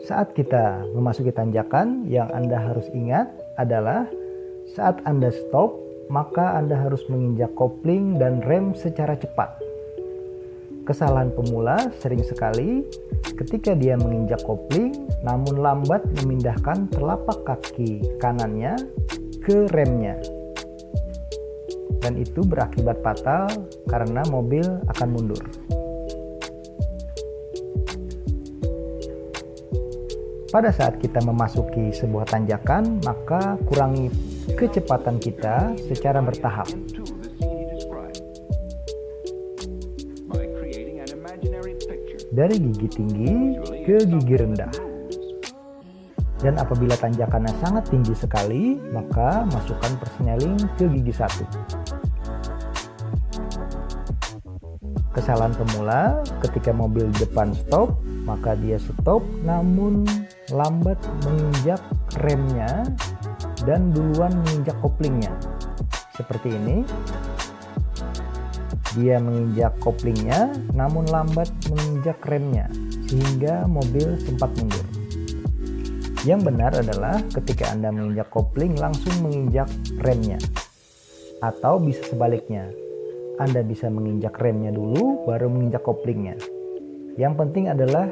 Saat kita memasuki tanjakan, yang Anda harus ingat adalah saat Anda stop, maka Anda harus menginjak kopling dan rem secara cepat. Kesalahan pemula sering sekali ketika dia menginjak kopling namun lambat memindahkan telapak kaki kanannya ke remnya. Dan itu berakibat fatal karena mobil akan mundur. Pada saat kita memasuki sebuah tanjakan, maka kurangi kecepatan kita secara bertahap. Dari gigi tinggi ke gigi rendah. Dan apabila tanjakannya sangat tinggi sekali, maka masukkan persneling ke gigi 1. Kesalahan pemula ketika mobil depan stop, maka dia stop namun lambat menginjak remnya dan duluan menginjak koplingnya. Seperti ini. Dia menginjak koplingnya namun lambat menginjak remnya sehingga mobil sempat mundur. Yang benar adalah ketika Anda menginjak kopling langsung menginjak remnya. Atau bisa sebaliknya, Anda bisa menginjak remnya dulu baru menginjak koplingnya. Yang penting adalah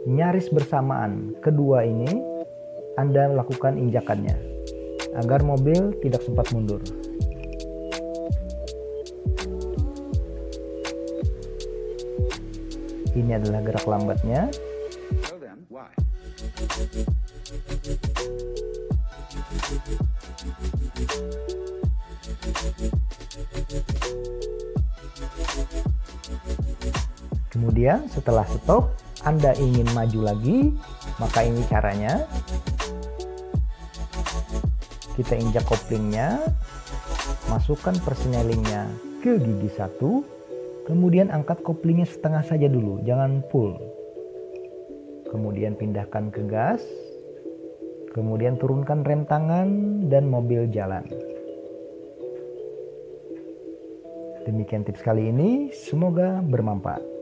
nyaris bersamaan kedua ini Anda lakukan injakannya agar mobil tidak sempat mundur. Ini adalah gerak lambatnya. Kemudian setelah stop, Anda ingin maju lagi, maka ini caranya. Kita injak koplingnya, masukkan persnelingnya ke gigi 1, kemudian angkat koplingnya setengah saja dulu, jangan full. Kemudian pindahkan ke gas, kemudian turunkan rem tangan dan mobil jalan. Demikian tips kali ini, semoga bermanfaat.